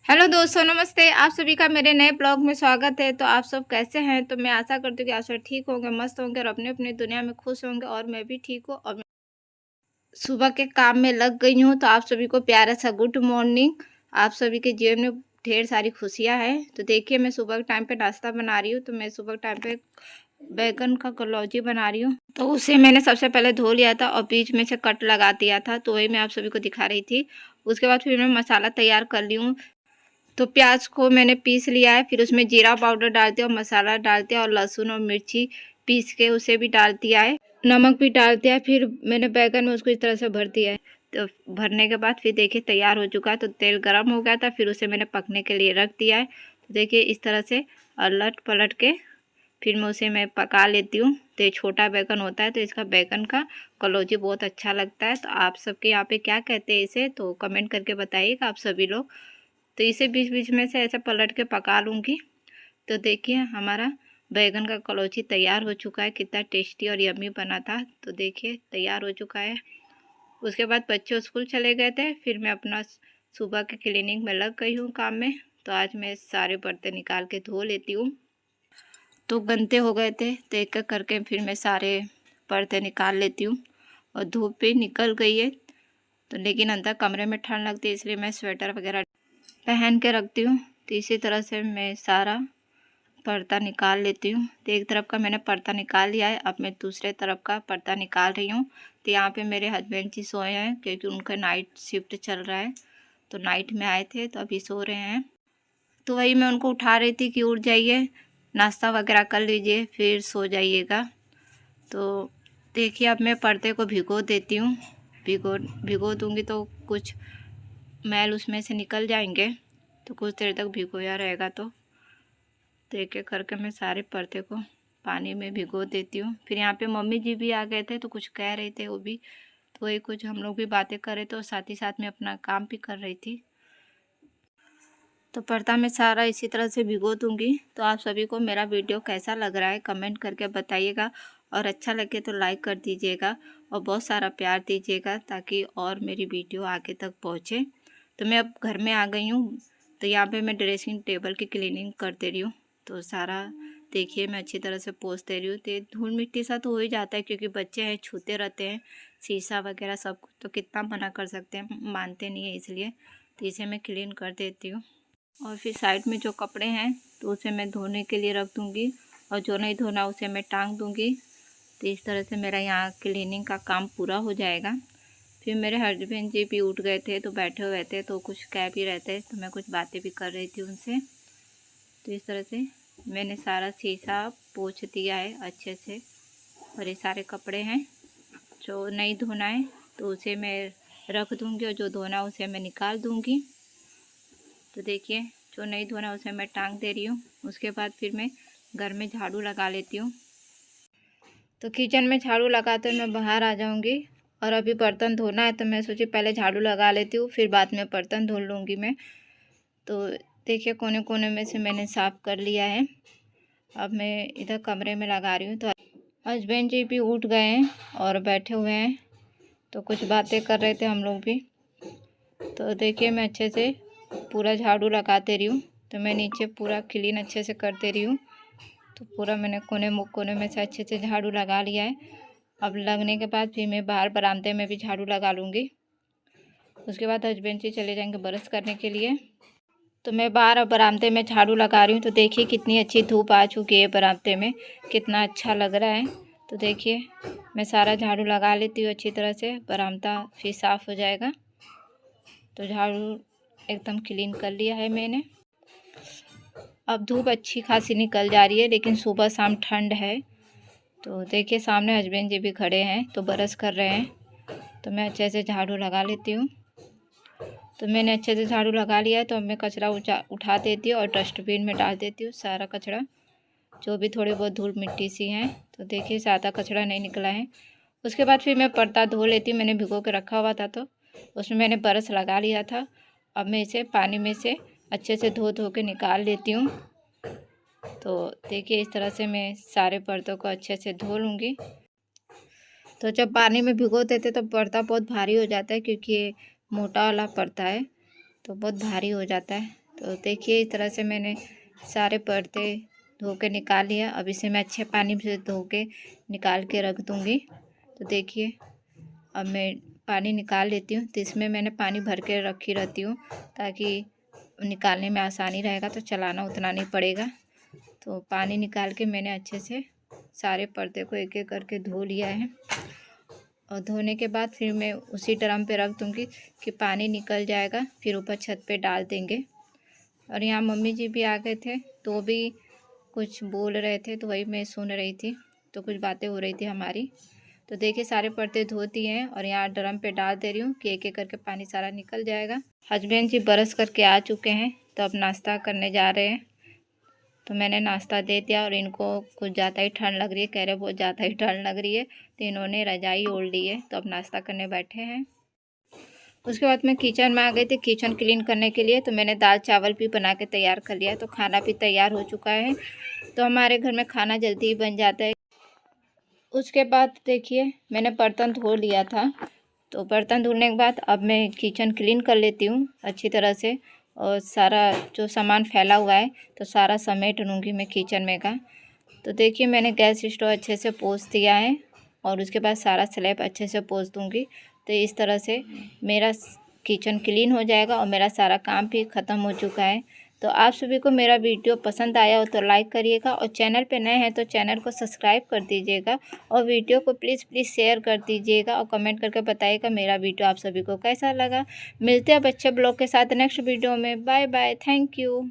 Hello दोस्तों, नमस्ते। आप सभी का मेरे नए ब्लॉग में स्वागत है। तो आप सब कैसे हैं? तो मैं आशा करती हूँ कि आप सब ठीक होंगे, मस्त होंगे और अपनी-अपनी दुनिया में खुश होंगे और मैं भी ठीक हूँ और मैं सुबह के काम में लग गई हूँ। तो आप सभी को प्यारा सा गुड मॉर्निंग। आप सभी के जीवन में ढेर सारी खुशियाँ हैं। तो देखिए, मैं सुबह के टाइम पे नाश्ता बना रही हूँ। तो मैं सुबह के टाइम पे बैंगन का कलौजी बना रही हूँ। तो उसे मैंने सबसे पहले धो लिया था और बीच में से कट लगा दिया था। तो वही मैं आप सभी को दिखा रही थी। उसके बाद फिर मैं मसाला तैयार कर ली हूँ। तो प्याज को मैंने पीस लिया है, फिर उसमें जीरा पाउडर डाल दिया और मसाला डाल दिया और लहसुन और मिर्ची पीस के उसे भी डाल दिया है, नमक भी डाल दिया है। फिर मैंने बैगन में उसको इस तरह से भर दिया है। तो भरने के बाद फिर देखिए तैयार हो चुका है। तो तेल गर्म हो गया था, फिर उसे मैंने पकने के लिए रख दिया है। तो देखिए इस तरह से अलट पलट के फिर मैं पका लेती हूँ। तो ये छोटा बैगन होता है, तो इसका बैगन का कलौजी बहुत अच्छा लगता है। तो आप सबके यहाँ पे क्या कहते हैं इसे, तो कमेंट करके बताइएगा आप सभी लोग। तो इसे बीच बीच में से ऐसे पलट के पका लूँगी। तो देखिए हमारा बैगन का कलौजी तैयार हो चुका है। कितना टेस्टी और यम्मी बना था। तो देखिए तैयार हो चुका है। उसके बाद बच्चे स्कूल चले गए थे, फिर मैं अपना सुबह के क्लीनिंग में लग गई हूँ काम में। तो आज मैं सारे बर्तन निकाल के धो लेती हूँ। तो गंदे हो गए थे, तो एक एक करके फिर मैं सारे पर्दे निकाल लेती हूँ। और धूप भी निकल गई है, तो लेकिन अंदर कमरे में ठंड लगती है, इसलिए मैं स्वेटर वगैरह पहन के रखती हूँ। तो इसी तरह से मैं सारा पर्दा निकाल लेती हूँ। तो एक तरफ का मैंने पर्दा निकाल लिया है, अब मैं दूसरे तरफ का पर्दा निकाल रही हूँ। तो यहाँ पे मेरे हस्बैंड जी सोए हैं, क्योंकि उनका नाइट शिफ्ट चल रहा है। तो नाइट में आए थे, तो अभी सो रहे हैं। तो वही मैं उनको उठा रही थी कि उठ जाइए, नाश्ता वगैरह कर लीजिए, फिर सो जाइएगा। तो देखिए अब मैं पर्दे को भिगो देती हूँ। भिगो दूँगी तो कुछ मैल उसमें से निकल जाएंगे। तो कुछ देर तक भिगोया रहेगा। तो एक एक करके मैं सारे पर्दे को पानी में भिगो देती हूँ। फिर यहाँ पे मम्मी जी भी आ गए थे, तो कुछ कह रहे थे वो भी। तो वही कुछ हम लोग भी बातें कर रहे थे और साथ ही साथ में अपना काम भी कर रही थी। तो पर्दा मैं सारा इसी तरह से भिगो दूँगी। तो आप सभी को मेरा वीडियो कैसा लग रहा है कमेंट करके बताइएगा, और अच्छा लगे तो लाइक कर दीजिएगा और बहुत सारा प्यार दीजिएगा, ताकि और मेरी वीडियो आगे तक पहुँचे। तो मैं अब घर में आ गई हूँ। तो यहाँ पे मैं ड्रेसिंग टेबल की क्लीनिंग कर दे रही हूँ। तो सारा देखिए मैं अच्छी तरह से पोंछ दे रही हूँ। तो धूल मिट्टी सा तो हो ही जाता है, क्योंकि बच्चे हैं, छूते रहते हैं शीशा वगैरह सब कुछ। तो कितना मना कर सकते हैं, मानते नहीं है, इसलिए तो इसे मैं क्लीन कर देती हूँ। और फिर साइड में जो कपड़े हैं तो उसे मैं धोने के लिए रख दूँगी, और जो नहीं धोना उसे मैं टांग दूँगी। तो इस तरह से मेरा यहाँ क्लीनिंग का काम पूरा हो जाएगा। फिर मेरे हस्बैंड जी भी उठ गए थे, तो बैठे हुए थे, तो कुछ कह भी रहे थे, तो मैं कुछ बातें भी कर रही थी उनसे। तो इस तरह से मैंने सारा शीशा पोंछ दिया है अच्छे से। और ये सारे कपड़े हैं, जो नहीं धोना है तो उसे मैं रख दूँगी, और जो धोना उसे मैं निकाल दूँगी। तो देखिए जो नहीं धोना उसे मैं टांग दे रही हूँ। उसके बाद फिर मैं घर में झाड़ू लगा लेती हूँ। तो किचन में झाड़ू लगाते मैं बाहर आ जाऊँगी। और अभी बर्तन धोना है, तो मैं सोची पहले झाड़ू लगा लेती हूँ, फिर बाद में बर्तन धो लूँगी मैं। तो देखिए कोने कोने में से मैंने साफ़ कर लिया है। अब मैं इधर कमरे में लगा रही हूँ। तो हस्बैंड जी भी उठ गए हैं और बैठे हुए हैं, तो कुछ बातें कर रहे थे हम लोग भी। तो देखिए मैं अच्छे से पूरा झाड़ू लगा दे रही हूँ। तो मैं नीचे पूरा क्लीन अच्छे से कर दे रही हूँ। तो पूरा मैंने कोने में से अच्छे से झाड़ू लगा लिया है। अब लगने के बाद फिर मैं बाहर बरामदे में भी झाड़ू लगा लूँगी। उसके बाद हस्बैंड जी चले जाएंगे ब्रश करने के लिए। तो मैं बाहर बरामदे में झाड़ू लगा रही हूँ। तो देखिए कितनी अच्छी धूप आ चुकी है बरामदे में, कितना अच्छा लग रहा है। तो देखिए मैं सारा झाड़ू लगा लेती हूँ अच्छी तरह से, बरामदा फिर साफ़ हो जाएगा। तो झाड़ू एकदम क्लीन कर लिया है मैंने। अब धूप अच्छी खासी निकल जा रही है, लेकिन सुबह शाम ठंड है। तो देखिए सामने हस्बैंड जी भी खड़े हैं, तो ब्रश कर रहे हैं। तो मैं अच्छे से झाड़ू लगा लेती हूँ। तो मैंने अच्छे से झाड़ू लगा लिया है। तो अब मैं कचरा उठा देती हूँ और डस्टबिन में डाल देती हूँ सारा कचरा, जो भी थोड़ी बहुत धूल मिट्टी सी हैं। तो देखिए ज़्यादा कचरा नहीं निकला है। उसके बाद फिर मैं पर्दा धो लेती हूँ। मैंने भिगो के रखा हुआ था, तो उसमें मैंने ब्रश लगा लिया था। अब मैं इसे पानी में से अच्छे से धो के निकाल लेती हूँ। तो देखिए इस तरह से मैं सारे पर्दों को अच्छे से धो लूँगी। तो जब पानी में भिगो देते तो पर्दा बहुत भारी हो जाता है, क्योंकि ये मोटा वाला पर्दा है, तो बहुत भारी हो जाता है। तो देखिए इस तरह से मैंने सारे पर्दे धो के निकाल लिया। अब इसे मैं अच्छे पानी से धो के निकाल के रख दूँगी। तो देखिए अब मैं पानी निकाल लेती हूँ। तो इसमें मैंने पानी भर के रखी रहती हूँ ताकि निकालने में आसानी रहेगा, तो चलाना उतना नहीं पड़ेगा। तो पानी निकाल के मैंने अच्छे से सारे पर्दे को एक एक करके धो लिया है। और धोने के बाद फिर मैं उसी ड्रम पे रख दूँगी कि पानी निकल जाएगा, फिर ऊपर छत पे डाल देंगे। और यहाँ मम्मी जी भी आ गए थे, तो वो भी कुछ बोल रहे थे, तो वही मैं सुन रही थी। तो कुछ बातें हो रही थी हमारी। तो देखिए सारे पर्दे धो दिए हैं और यहाँ ड्रम पे डाल दे रही हूँ कि एक एक करके पानी सारा निकल जाएगा। हस्बैंड जी बरस करके आ चुके हैं, तो अब नाश्ता करने जा रहे हैं। तो मैंने नाश्ता दे दिया और इनको कुछ ज़्यादा ही ठंड लग रही है, कह रहे बहुत ज़्यादा ही ठंड लग रही है, तो इन्होंने रजाई ओढ़ ली है। तो अब नाश्ता करने बैठे हैं। उसके बाद मैं किचन में आ गई थी किचन क्लीन करने के लिए। तो मैंने दाल चावल भी बना के तैयार कर लिया है, तो खाना भी तैयार हो चुका है। तो हमारे घर में खाना जल्दी ही बन जाता है। उसके बाद देखिए मैंने बर्तन धो लिया था। तो बर्तन धुलने के बाद अब मैं किचन क्लीन कर लेती हूँ अच्छी तरह से, और सारा जो सामान फैला हुआ है तो सारा समेट लूँगी मैं किचन में का। तो देखिए मैंने गैस स्टोव अच्छे से पोंछ दिया है और उसके बाद सारा स्लैब अच्छे से पोंछ दूँगी। तो इस तरह से मेरा किचन क्लीन हो जाएगा और मेरा सारा काम भी ख़त्म हो चुका है। तो आप सभी को मेरा वीडियो पसंद आया हो तो लाइक करिएगा, और चैनल पे नए हैं तो चैनल को सब्सक्राइब कर दीजिएगा, और वीडियो को प्लीज़ शेयर कर दीजिएगा, और कमेंट करके बताइएगा मेरा वीडियो आप सभी को कैसा लगा। मिलते हैं अब अच्छे ब्लॉग के साथ नेक्स्ट वीडियो में। Bye bye, thank you.